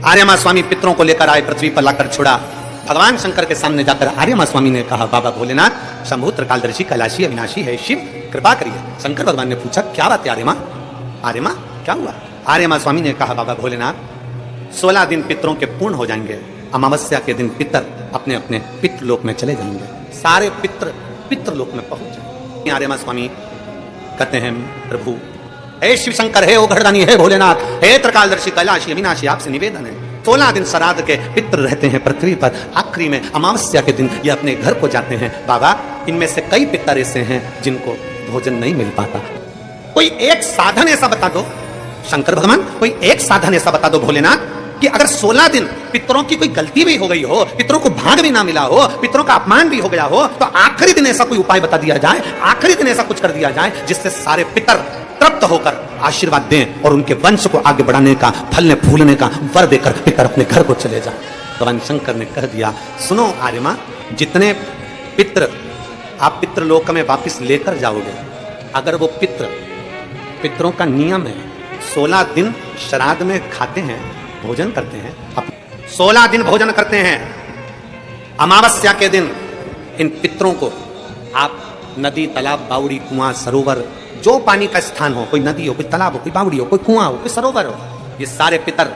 आर्यमा स्वामी पितरों को लेकर आए, पृथ्वी पर लाकर छोड़ा। भगवान शंकर के सामने जाकर आर्यमा स्वामी ने कहा, बाबा भोलेनाथ शंभु त्रिकालदर्शी कैलाशी अविनाशी है शिव, कृपा करिए। शंकर भगवान ने पूछा, क्या बात है आर्यमा? आर्यमा क्या हुआ? आर्यमा स्वामी ने कहा, बाबा भोलेनाथ 16 दिन पितरों के पूर्ण हो जाएंगे। अमावस्या के दिन पितर अपने अपने पितृलोक में चले जाएंगे, सारे पितृलोक में पहुंच जाएंगे। आर्यमा स्वामी कहते हैं, प्रभु हे शिव शंकर, हे ओघड़दानी, हे भोलेनाथ, हे त्रिकालदर्शी कैलाशी अविनाशी, आपसे निवेदन है 16 दिन श्राद्ध के पितृ रहते हैं पृथ्वी पर। आखिरी में अमावस्या के दिन ये अपने घर को जाते हैं। बाबा इनमें से कई पितर ऐसे हैं जिनको भोजन नहीं मिल पाता, कोई एक साधन ऐसा बता दो। शंकर भगवान कोई एक साधन ऐसा बता दो भोलेनाथ कि अगर 16 दिन पितरों की कोई गलती भी हो गई हो, पितरों को भाग भी ना मिला हो, पितरों का अपमान भी हो गया हो, तो आखिरी दिन ऐसा कोई उपाय बता दिया जाए, आखिरी दिन ऐसा कुछ कर दिया जाए जिससे सारे पितर तृप्त होकर आशीर्वाद दें और उनके वंश को आगे बढ़ाने का, फलने फूलने का वर देकर पितर अपने घर को चले जाए। भगवान शंकर ने कह दिया, सुनो आर्यमा, जितने पितर आप पितृलोक में वापिस लेकर जाओगे, अगर वो पितरों का नियम है 16 दिन श्राद्ध में खाते हैं, भोजन करते हैं, 16 दिन भोजन करते हैं, अमावस्या के दिन इन पितरों को आप नदी, तालाब, बावड़ी, कुआं, सरोवर, जो पानी का स्थान हो, कोई नदी हो, कोई तालाब हो, कोई बावड़ी हो, कोई कुआं हो, कोई सरोवर हो, ये सारे पितर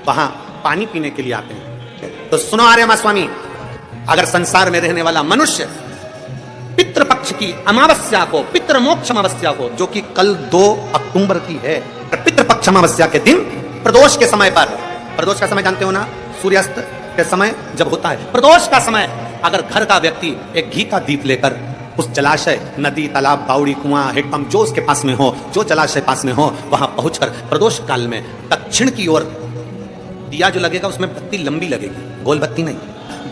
वहां पानी पीने के लिए आते हैं। तो सुनो आर्यमा स्वामी, अगर संसार में रहने वाला मनुष्य पितृपक्ष की अमावस्या को, पितृ मोक्ष अमावस्या को, जो कि कल 2 अक्टूबर की है, पितृपक्ष अमावस्या के दिन प्रदोष के समय पर, प्रदोष का समय जानते हो ना, सूर्यास्त के समय जब होता है प्रदोष का समय, अगर घर का व्यक्ति एक घी का दीप लेकर उस जलाशय, नदी, तालाब, बावड़ी, कुआं, हेडपंप जो उसके पास में हो, जो जलाशय पास में हो, वहां पहुंचकर प्रदोष काल में दक्षिण की ओर दिया जो लगेगा उसमें बत्ती लंबी लगेगी, गोल बत्ती नहीं,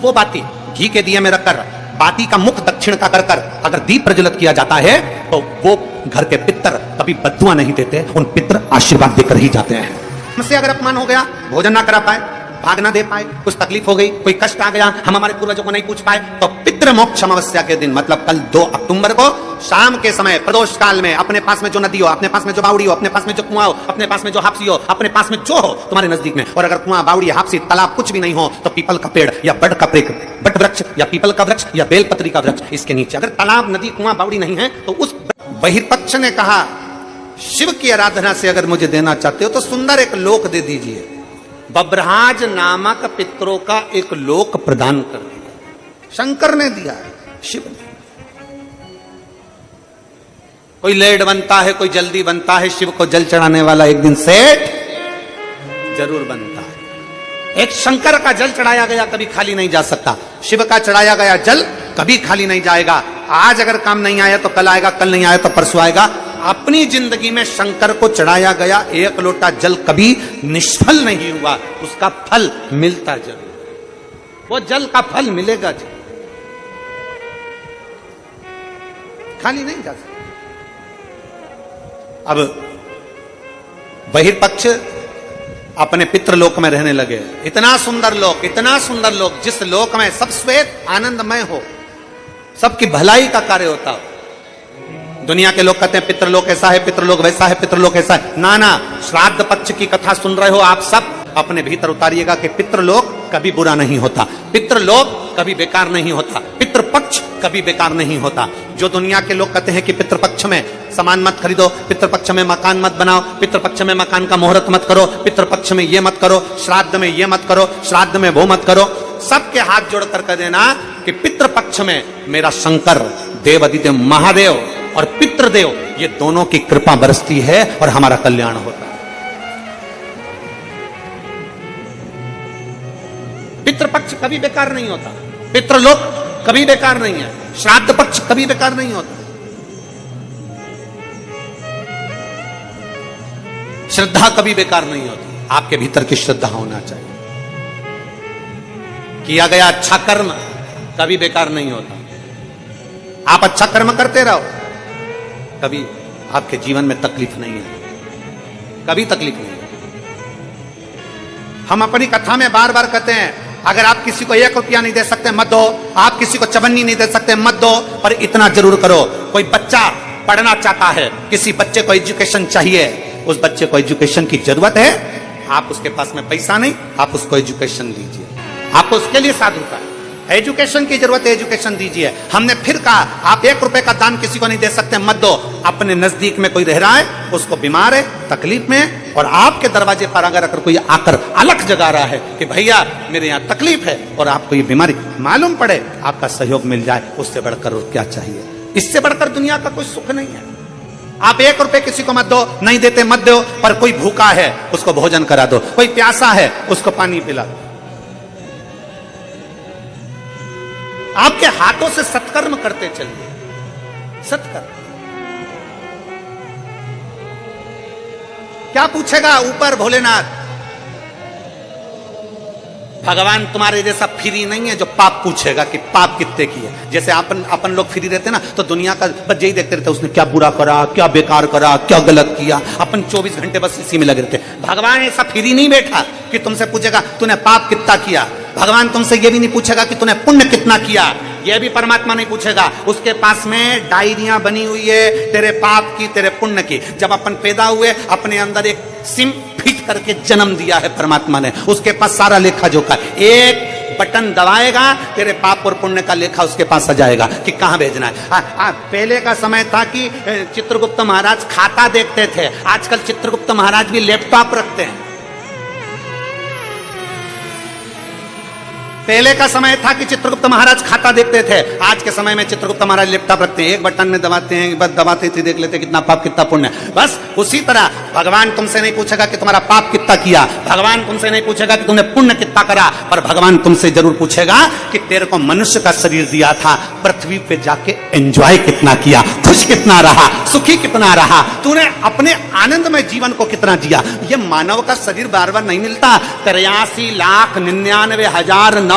वो बाती घी के दिए में रखकर बाती का मुख दक्षिण का कर अगर दीप प्रज्वलित किया जाता है तो वो घर के पितर कभी बद्दुआ नहीं देते, उन पितर आशीर्वाद देकर ही जाते हैं। हमसे अगर अपमान हो गया, भोजन ना करा पाए, भाग ना दे पाए, कुछ तकलीफ हो गई, कोई कष्ट आ गया, हम हमारे पूर्वजों को नहीं पूछ पाए, तो पितृ मोक्ष अमावस्या के दिन मतलब कल 2 अक्टूबर को शाम के समय प्रदोष काल में अपने पास में जो नदी हो, अपने पास में जो बावड़ी हो, अपने पास में जो कुआं हो, अपने पास में जो हापसी हो, अपने पास में जो हो तुम्हारे नजदीक में, और अगर कुआं, बावड़ी, हापसी, तालाब कुछ भी नहीं हो तो पीपल का पेड़ या बट वृक्ष या पीपल का वृक्ष या बेलपत्री का वृक्ष, इसके नीचे अगर तालाब, नदी, कुआं, बावड़ी नहीं है तो उस बहिर्पक्ष ने कहा, शिव की आराधना से अगर मुझे देना चाहते हो तो सुंदर एक लोक दे दीजिए। बब्रहाज नामक पितरों का एक लोक प्रदान कर दिया, शंकर ने दिया, शिव ने। कोई लेट बनता है, कोई जल्दी बनता है, शिव को जल चढ़ाने वाला एक दिन सेठ जरूर बनता है। एक शंकर का जल चढ़ाया गया कभी खाली नहीं जा सकता, शिव का चढ़ाया गया जल कभी खाली नहीं जाएगा। आज अगर काम नहीं आया तो कल आएगा, कल नहीं आया तो परसों आएगा। अपनी जिंदगी में शंकर को चढ़ाया गया एक लोटा जल कभी निष्फल नहीं हुआ, उसका फल मिलता जरूर, वो जल का फल मिलेगा जरूर, खाली नहीं जा सकता। अब बहिर्पक्ष अपने पितृलोक में रहने लगे, इतना सुंदर लोक, जिस लोक में सब श्वेत आनंदमय हो, सबकी भलाई का कार्य होता हो। दुनिया के लोग कहते हैं पितृलोक ऐसा है, पितृलोक वैसा है, पितृलोक ऐसा है। ना, श्राद्ध पक्ष की कथा सुन रहे हो आप सब, अपने भीतर उतारिएगा कि पितृलोक कभी बुरा नहीं होता, पितृलोक कभी बेकार नहीं होता, पितृपक्ष कभी बेकार नहीं होता। जो दुनिया के लोग कहते हैं कि पितृपक्ष में सामान मत खरीदो, पितृपक्ष में मकान मत बनाओ, पितृपक्ष में मकान का मुहूर्त मत करो, पितृपक्ष में ये मत करो, श्राद्ध में ये मत करो, श्राद्ध में वो मत करो, सबके हाथ जोड़कर कह देना कि पितृपक्ष में मेरा शंकर, देवादिदेव महादेव और पितृदेव, ये दोनों की कृपा बरसती है और हमारा कल्याण होता है। पितृपक्ष कभी बेकार नहीं होता, पितृलोक कभी बेकार नहीं है, श्राद्ध पक्ष कभी बेकार नहीं होता। श्रद्धा कभी बेकार नहीं होती, आपके भीतर की श्रद्धा होना चाहिए। किया गया अच्छा कर्म कभी बेकार नहीं होता, आप अच्छा कर्म करते रहो, कभी आपके जीवन में तकलीफ नहीं है, कभी तकलीफ नहीं है। हम अपनी कथा में बार बार कहते हैं, अगर आप किसी को 1 रुपया नहीं दे सकते मत दो, आप किसी को चवन्नी नहीं दे सकते मत दो, पर इतना जरूर करो, कोई बच्चा पढ़ना चाहता है, किसी बच्चे को एजुकेशन चाहिए, उस बच्चे को एजुकेशन की जरूरत आप उसके पास में पैसा नहीं, आप उसको एजुकेशन दीजिए, आपको उसके लिए साधुता है, एजुकेशन की जरूरत है, एजुकेशन दीजिए। हमने फिर कहा आप 1 रुपए का दान किसी को नहीं दे सकते, मत दो। अपने नजदीक में कोई रह रहा है, उसको बीमार है, तकलीफ में है, और आपके दरवाजे पर अगर कोई आकर अलख जगा रहा है कि भैया मेरे यहाँ तकलीफ है और आपको ये बीमारी मालूम पड़े, आपका सहयोग मिल जाए, उससे बढ़कर और क्या चाहिए? इससे बढ़कर दुनिया का कोई सुख नहीं है। आप 1 रुपए किसी को मत दो, नहीं देते मत दो, पर कोई भूखा है उसको भोजन करा दो, कोई प्यासा है उसको पानी पिला दो। आपके हाथों से सत्कर्म करते चलिए, सत्कर्म। क्या पूछेगा ऊपर भोलेनाथ? भगवान तुम्हारे जैसा फ्री नहीं है जो पाप पूछेगा कि पाप कितने किए। जैसे अपन लोग फ्री रहते ना तो दुनिया का बस यही देखते रहते, उसने क्या बुरा करा, क्या बेकार करा, क्या गलत किया, अपन 24 घंटे बस इसी में लगे रहते। भगवान ऐसा फ्री नहीं बैठा कि तुमसे पूछेगा तूने पाप कितना किया। भगवान तुमसे ये भी नहीं पूछेगा कि तूने पुण्य कितना किया, ये भी परमात्मा नहीं पूछेगा। उसके पास में डायरियां बनी हुई है तेरे पाप की, तेरे पुण्य की। जब अपन पैदा हुए अपने अंदर एक सिम फिट करके जन्म दिया है परमात्मा ने, उसके पास सारा लेखा जोखा, एक बटन दबाएगा तेरे पाप और पुण्य का लेखा उसके पास आ जाएगा कि कहां भेजना है। पहले का समय था कि चित्रगुप्त महाराज खाता देखते थे, आजकल चित्रगुप्त महाराज भी लैपटॉप रखते हैं। पहले का समय था कि चित्रगुप्त महाराज खाता देखते थे, आज के समय में चित्रगुप्त महाराज लैपटॉप रखते हैं, एक बटन में दबाते हैं, बस दबाते थे देख लेते कितना पाप कितना पुण्य। बस उसी तरह भगवान तुमसे नहीं पूछेगा कि तुम्हारा पाप कितना किया, भगवान तुमसे नहीं पूछेगा कि तुमने पुण्य कितना करा, पर भगवान तुमसे जरूर पूछेगा कि तेरे को मनुष्य का शरीर दिया था, पृथ्वी पे जाके एंजॉय कितना किया, खुश कितना रहा, सुखी कितना रहा, तूने अपने आनंदमय जीवन को कितना जिया। ये मानव का शरीर बार बार नहीं मिलता। 83,99,999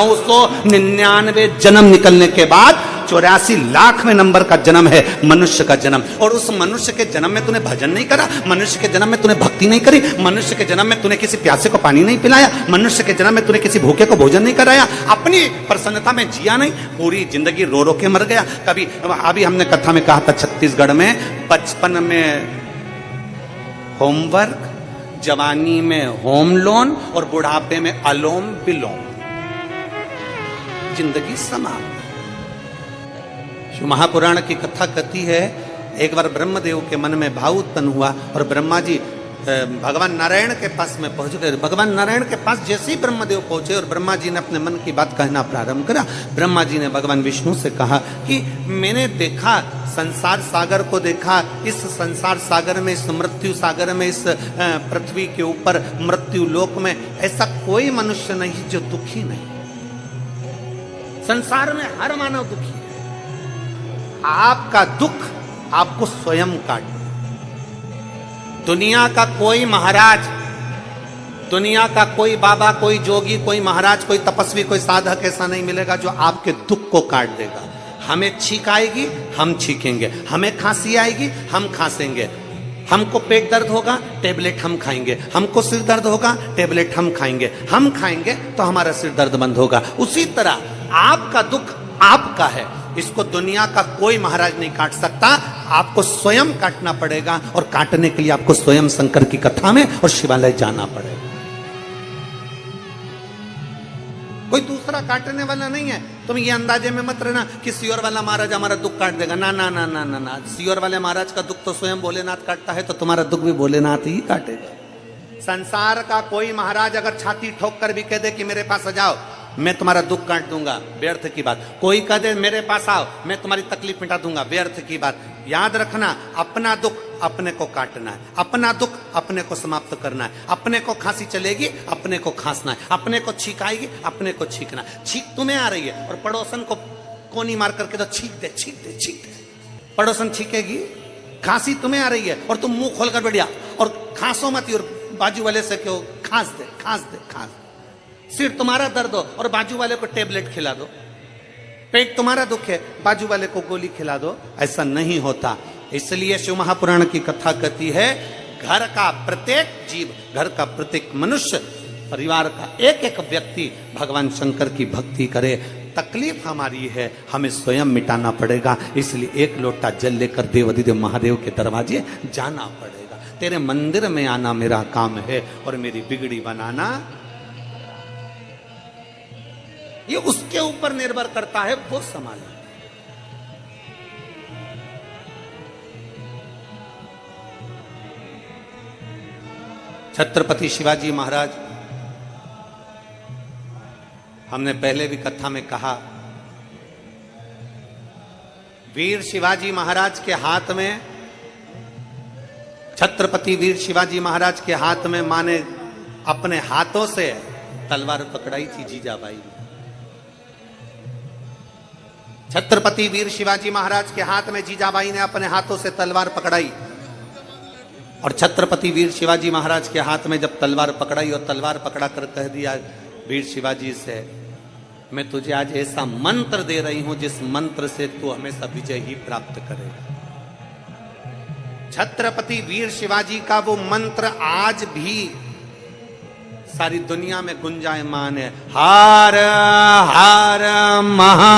जन्म निकलने के बाद 84,00,000वें नंबर का जन्म है मनुष्य का जन्म। और उस मनुष्य के जन्म में तूने भजन नहीं करा, मनुष्य के जन्म में तूने भक्ति नहीं करी, मनुष्य के जन्म में तूने किसी प्यासे को पानी नहीं पिलाया, मनुष्य के जन्म में तूने किसी भूखे को भोजन नहीं कराया, अपनी प्रसन्नता में जिया नहीं, पूरी जिंदगी रो रो के मर गया। कभी अभी हमने कथा में कहा था छत्तीसगढ़ में बचपन में होमवर्क, जवानी में होम लोन और बुढ़ापे में अलोम विलोम, जिंदगी समाप्त। शिव महापुराण की कथा कहती है एक बार ब्रह्मदेव के मन में भाव उत्पन्न हुआ और ब्रह्मा जी भगवान नारायण के पास में पहुंच गए। भगवान नारायण के पास जैसे ही ब्रह्मदेव पहुंचे और ब्रह्मा जी ने अपने मन की बात कहना प्रारंभ करा, ब्रह्मा जी ने भगवान विष्णु से कहा कि मैंने देखा संसार सागर को देखा, इस संसार सागर में, इस मृत्यु सागर में, इस पृथ्वी के ऊपर मृत्यु लोक में ऐसा कोई मनुष्य नहीं जो दुखी नहीं। संसार में हर मानव दुखी है। आपका दुख आपको स्वयं काट। दुनिया का कोई महाराज, दुनिया का कोई बाबा, कोई जोगी, कोई महाराज, कोई तपस्वी, कोई साधक ऐसा नहीं मिलेगा जो आपके दुख को काट देगा। हमें छींक आएगी हम छींकेंगे, हमें खांसी आएगी हम खांसेंगे, हमको पेट दर्द होगा टेबलेट हम खाएंगे, हमको सिर दर्द होगा टेबलेट हम खाएंगे, हम खाएंगे तो हमारा सिर दर्द बंद होगा। उसी तरह आपका दुख आपका है, इसको दुनिया का कोई महाराज नहीं काट सकता, आपको स्वयं काटना पड़ेगा। और काटने के लिए आपको स्वयं शंकर की कथा में और शिवालय जाना पड़ेगा। कोई दूसरा काटने वाला नहीं है। तुम ये अंदाजे में मत रहना कि सियोर वाला महाराज हमारा दुख काट देगा। ना ना ना ना ना ना, सियोर वाले महाराज का दुख तो स्वयं भोलेनाथ काटता है, तो तुम्हारा दुख भी भोलेनाथ ही काटेगा। संसार का कोई महाराज अगर छाती ठोक कर भी कह दे कि मेरे पास आ जाओ मैं तुम्हारा दुख काट दूंगा, व्यर्थ की बात। कोई कह दे मेरे पास आओ मैं तुम्हारी तकलीफ मिटा दूंगा, व्यर्थ की बात। याद रखना, अपना दुख अपने को काटना है, अपना दुख अपने को समाप्त करना है। अपने को खांसी चलेगी अपने को खांसना है, अपने को छींक आएगी अपने को छींकना। छींक तुम्हें आ रही है और पड़ोसन को कोनी मार करके तो छींक दे छींक दे छींक दे, पड़ोसन छींकेगी। खांसी तुम्हें आ रही है और तुम मुंह खोलकर बैठ जाओ और खांसो मत, और बाजू वाले से क्यों खांस दे खांस दे खांस। सिर तुम्हारा दर्द हो और बाजू वाले को टेबलेट खिला दो, पेट तुम्हारा दुख है बाजू वाले को गोली खिला दो, ऐसा नहीं होता। इसलिए शिव महापुराण की कथा कहती है घर का प्रत्येक जीव, घर का प्रत्येक मनुष्य, परिवार का एक एक व्यक्ति भगवान शंकर की भक्ति करे, तकलीफ हमारी है, हमें स्वयं मिटाना पड़ेगा। इसलिए एक लोटा जल लेकर देवाधिदेव महादेव के दरवाजे जाना पड़ेगा। तेरे मंदिर में आना मेरा काम है और मेरी बिगड़ी बनाना ये उसके ऊपर निर्भर करता है, वो संभाले। छत्रपति शिवाजी महाराज, हमने पहले भी कथा में कहा, वीर शिवाजी महाराज के हाथ में, छत्रपति वीर शिवाजी महाराज के हाथ में मां ने अपने हाथों से तलवार पकड़ाई थी जीजाबाई ने। छत्रपति वीर शिवाजी महाराज के हाथ में जीजाबाई ने अपने हाथों से तलवार पकड़ाई। और छत्रपति वीर शिवाजी महाराज के हाथ में जब तलवार पकड़ाई और तलवार पकड़ा कर कह दिया वीर शिवाजी से, मैं तुझे आज ऐसा मंत्र दे रही हूं जिस मंत्र से तू हमेशा विजय ही प्राप्त करेगा। छत्रपति वीर शिवाजी का वो मंत्र आज भी सारी दुनिया में गुंजायमान है। हार हार महा।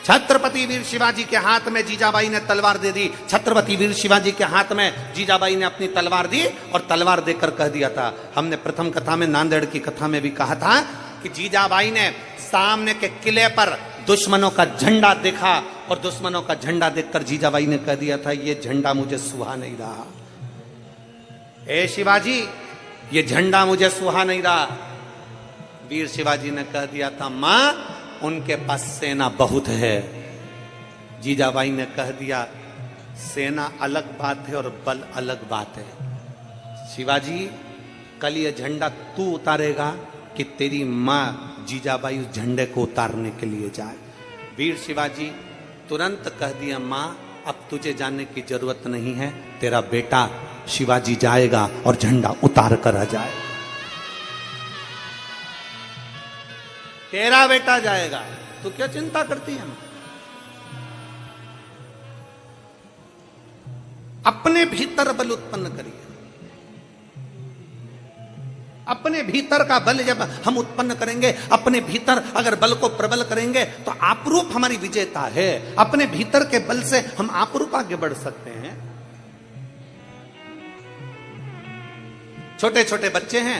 छत्रपति वीर शिवाजी के हाथ में जीजाबाई ने तलवार दे दी। छत्रपति वीर शिवाजी के हाथ में जीजाबाई ने अपनी तलवार दी और तलवार देकर कह दिया था, हमने प्रथम कथा में, नांदेड़ की कथा में भी कहा था कि जीजाबाई ने सामने के किले पर दुश्मनों का झंडा देखा और दुश्मनों का झंडा देखकर जीजाबाई ने कह दिया था, ये झंडा मुझे सुहा नहीं रहा। ए शिवाजी, ये झंडा मुझे सुहा नहीं रहा। वीर शिवाजी ने कह दिया था, मां उनके पास सेना बहुत है। जीजाबाई ने कह दिया, सेना अलग बात है और बल अलग बात है। शिवाजी, कल ये झंडा तू उतारेगा कि तेरी मां जीजाबाई उस झंडे को उतारने के लिए जाए। वीर शिवाजी तुरंत कह दिया, मां अब तुझे जाने की जरूरत नहीं है, तेरा बेटा शिवाजी जाएगा और झंडा उतार कर आ जाए। तेरा बेटा जाएगा, तू क्या चिंता करती है? अपने भीतर बल उत्पन्न करिए। अपने भीतर का बल जब हम उत्पन्न करेंगे, अपने भीतर अगर बल को प्रबल करेंगे तो आपरूप हमारी विजेता है। अपने भीतर के बल से हम आपरूप आगे बढ़ सकते हैं। छोटे छोटे बच्चे हैं,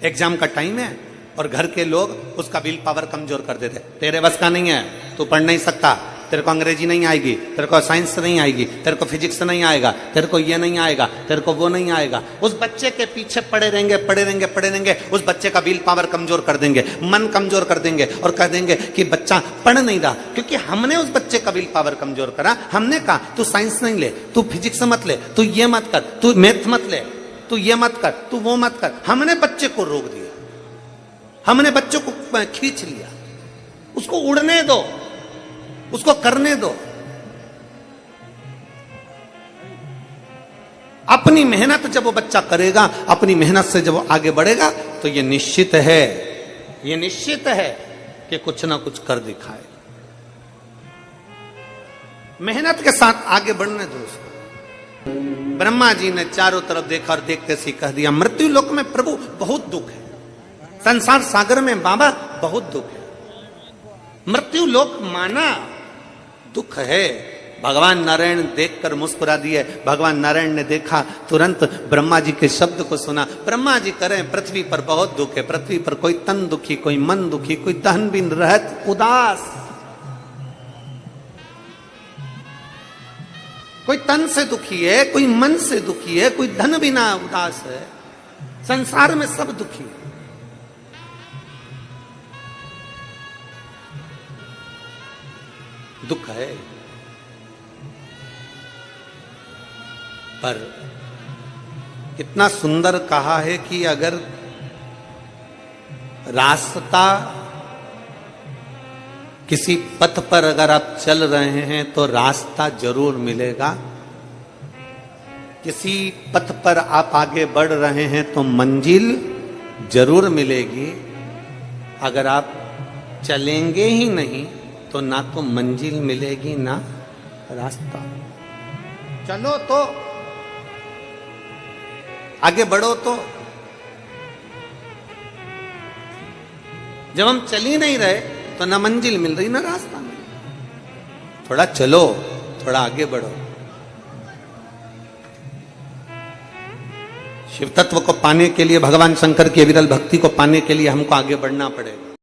एग्जाम का टाइम है और घर के लोग उसका विल पावर कमजोर कर देते, तेरे बस का नहीं है, तू पढ़ नहीं सकता, तेरे को अंग्रेजी नहीं आएगी, तेरे को साइंस नहीं आएगी, तेरे को फिजिक्स नहीं आएगा, तेरे को ये नहीं आएगा, तेरे को वो नहीं आएगा। उस बच्चे के पीछे पड़े रहेंगे, पड़े रहेंगे, पड़े रहेंगे। उस बच्चे का विल पावर कमजोर कर देंगे, मन कमजोर कर देंगे और कह देंगे कि बच्चा पढ़ नहीं रहा, क्योंकि हमने उस बच्चे का विल पावर कमजोर करा। हमने कहा तू साइंस नहीं ले, तू फिजिक्स मत ले, तू ये मत कर, तू मैथ मत ले, तू ये मत कर, तू वो मत कर। हमने बच्चे को रोक दिया, हमने बच्चों को खींच लिया। उसको उड़ने दो, उसको करने दो। अपनी मेहनत जब वो बच्चा करेगा, अपनी मेहनत से जब वो आगे बढ़ेगा तो ये निश्चित है, ये निश्चित है कि कुछ ना कुछ कर दिखाए। मेहनत के साथ आगे बढ़ने दो उसको। ब्रह्मा जी ने चारों तरफ देखा और देखते से कह दिया, मृत्यु लोक में प्रभु बहुत दुख है, संसार सागर में बाबा बहुत दुख है। मृत्यु लोक माना दुख है। भगवान नारायण देखकर मुस्कुरा दिए। भगवान नारायण ने देखा, तुरंत ब्रह्मा जी के शब्द को सुना। ब्रह्मा जी करें, पृथ्वी पर बहुत दुख है, पृथ्वी पर कोई तन दुखी, कोई मन दुखी, कोई धन बिन रहत उदास। कोई तन से दुखी है, कोई मन से दुखी है, कोई धन बिना उदास है। संसार में सब दुखी है। दुख है, पर कितना सुंदर कहा है कि अगर रास्ता, किसी पथ पर अगर आप चल रहे हैं तो रास्ता जरूर मिलेगा। किसी पथ पर आप आगे बढ़ रहे हैं तो मंजिल जरूर मिलेगी। अगर आप चलेंगे ही नहीं तो ना तो मंजिल मिलेगी ना रास्ता। चलो तो, आगे बढ़ो तो। जब हम चल ही नहीं रहे तो ना मंजिल मिल रही ना रास्ता मिल रहा। थोड़ा चलो, थोड़ा आगे बढ़ो। शिव तत्व को पाने के लिए, भगवान शंकर की अविरल भक्ति को पाने के लिए हमको आगे बढ़ना पड़ेगा।